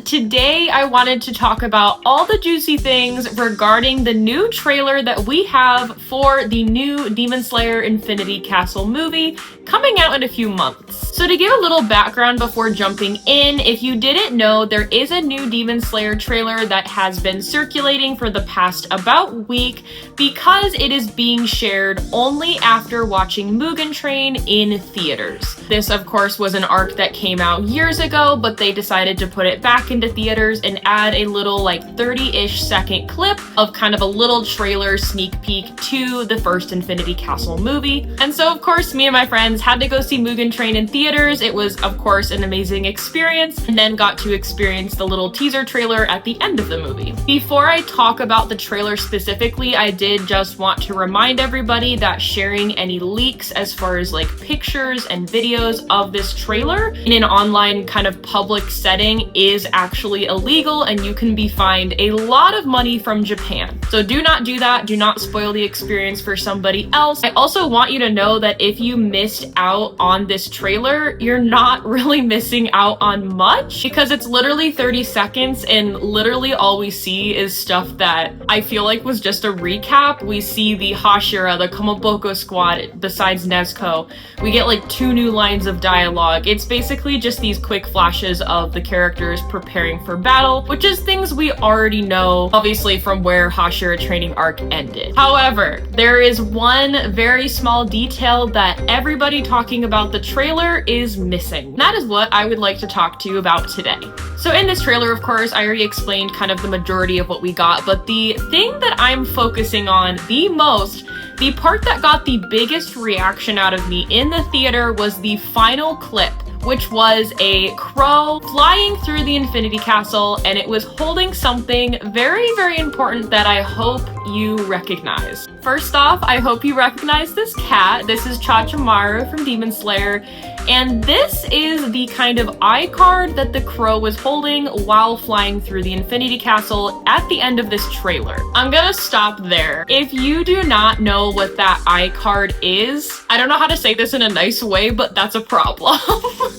Today I wanted to talk about all the juicy things regarding the new trailer that we have for the new Demon Slayer Infinity Castle movie coming out in a few months. So to give a little background before jumping in, if you didn't know, there is a new Demon Slayer trailer that has been circulating for the past about week because it is being shared only after watching Mugen Train in theaters. This of course was an arc that came out years ago, but they decided to put it back into theaters and add a little like 30-ish second clip of kind of a little trailer sneak peek to the first Infinity Castle movie. And so of course me and my friends had to go see Mugen Train in theaters. It was of course an amazing experience, and then got to experience the little teaser trailer at the end of the movie. Before I talk about the trailer specifically, I did just want to remind everybody that sharing any leaks as far as like pictures and videos of this trailer in an online kind of public setting is actually illegal, and you can be fined a lot of money from Japan. So do not do that. Do not spoil the experience for somebody else. I also want you to know that if you missed out on this trailer, you're not really missing out on much, because it's literally 30 seconds and literally all we see is stuff that I feel like was just a recap. We see the Hashira, the Kamaboko squad, besides Nezuko. We get like 2 new lines of dialogue. It's basically just these quick flashes of the characters preparing for battle, which is things we already know, obviously, from where Hashira training arc ended. However, there is one very small detail that everybody talking about the trailer is missing. That is what I would like to talk to you about today. So in this trailer, of course, I already explained kind of the majority of what we got, but the thing that I'm focusing on the most, the part that got the biggest reaction out of me in the theater, was the final clip, which was a crow flying through the Infinity Castle, and it was holding something very, very important that I hope you recognize. First off, I hope you recognize this cat. This is Chachamaru from Demon Slayer, and this is the kind of eye card that the crow was holding while flying through the Infinity Castle at the end of this trailer. I'm gonna stop there. If you do not know what that eye card is, I don't know how to say this in a nice way, but that's a problem.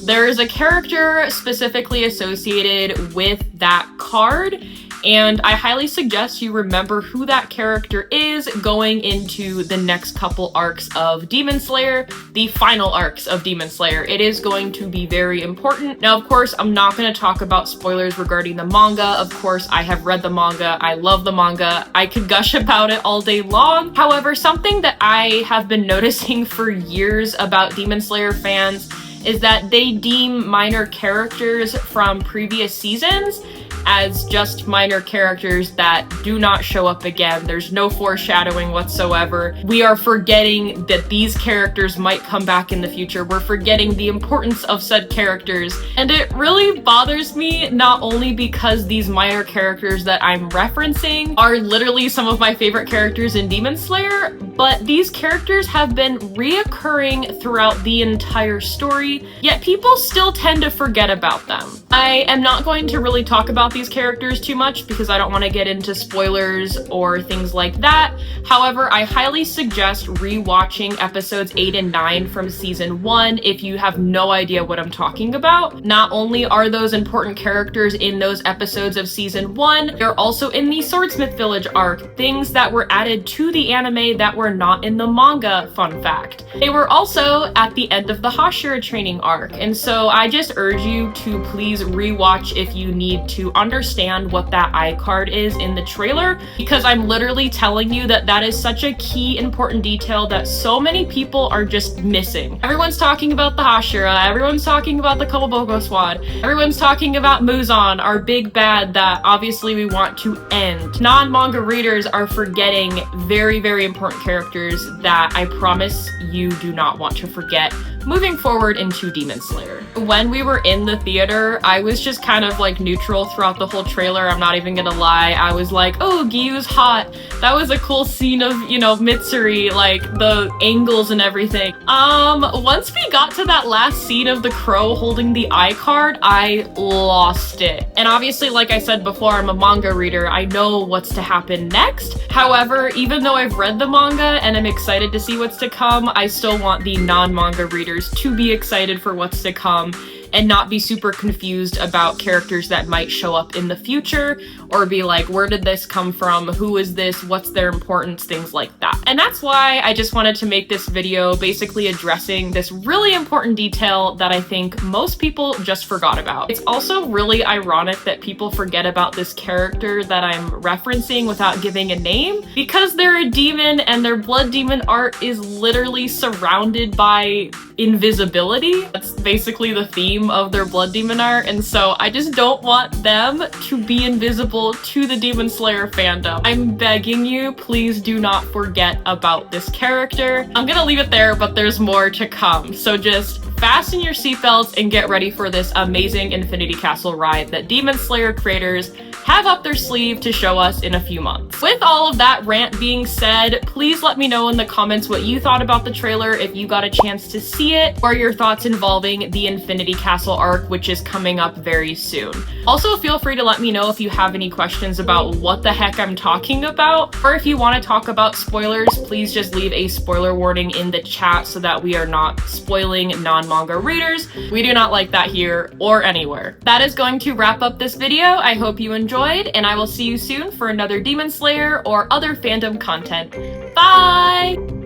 There is a character specifically associated with that card, and I highly suggest you remember who that character is going into the next couple arcs of Demon Slayer, the final arcs of Demon Slayer. It is going to be very important. Now, of course, I'm not going to talk about spoilers regarding the manga. Of course, I have read the manga. I love the manga. I could gush about it all day long. However, something that I have been noticing for years about Demon Slayer fans is that they deem minor characters from previous seasons as just minor characters that do not show up again. There's no foreshadowing whatsoever. We are forgetting that these characters might come back in the future. We're forgetting the importance of said characters. And it really bothers me, not only because these minor characters that I'm referencing are literally some of my favorite characters in Demon Slayer, but these characters have been reoccurring throughout the entire story, yet people still tend to forget about them. I am not going to really talk about these characters too much because I don't want to get into spoilers or things like that. However, I highly suggest rewatching episodes 8 and 9 from season 1 if you have no idea what I'm talking about. Not only are those important characters in those episodes of season 1, they're also in the Swordsmith Village arc, things that were added to the anime that were not in the manga, fun fact. They were also at the end of the Hashira training arc, and so I just urge you to please rewatch if you need to understand what that eye card is in the trailer, because I'm literally telling you that that is such a key important detail that so many people are just missing. Everyone's talking about the Hashira, everyone's talking about the Kamaboko squad, everyone's talking about Muzan, our big bad that obviously we want to end. Non-manga readers are forgetting very, very important characters that I promise you do not want to forget moving forward into Demon Slayer. When we were in the theater, I was just kind of like neutral throughout the whole trailer. I'm not even gonna lie. I was like, oh, Gyu's hot. That was a cool scene of, you know, Mitsuri, like the angles and everything. Once we got to that last scene of the crow holding the eye card, I lost it. And obviously, like I said before, I'm a manga reader. I know what's to happen next. However, even though I've read the manga and I'm excited to see what's to come, I still want the non-manga readers to be excited for what's to come. and not be super confused about characters that might show up in the future, or be like, where did this come from? Who is this? What's their importance? Things like that. And that's why I just wanted to make this video basically addressing this really important detail that I think most people just forgot about. It's also really ironic that people forget about this character that I'm referencing without giving a name, because they're a demon and their blood demon art is literally surrounded by invisibility. That's basically the theme of their blood demon art, and so I just don't want them to be invisible to the Demon Slayer fandom. I'm begging you, please do not forget about this character. I'm gonna leave it there, but there's more to come, so just fasten your seatbelts and get ready for this amazing Infinity Castle ride that Demon Slayer creators have up their sleeve to show us in a few months. With all of that rant being said, please let me know in the comments what you thought about the trailer if you got a chance to see it, or your thoughts involving the Infinity Castle arc, which is coming up very soon. Also, feel free to let me know if you have any questions about what the heck I'm talking about, or if you want to talk about spoilers, please just leave a spoiler warning in the chat so that we are not spoiling non-manga readers. We do not like that here or anywhere. That is going to wrap up this video. I hope you enjoyed, and I will see you soon for another Demon Slayer or other fandom content. Bye!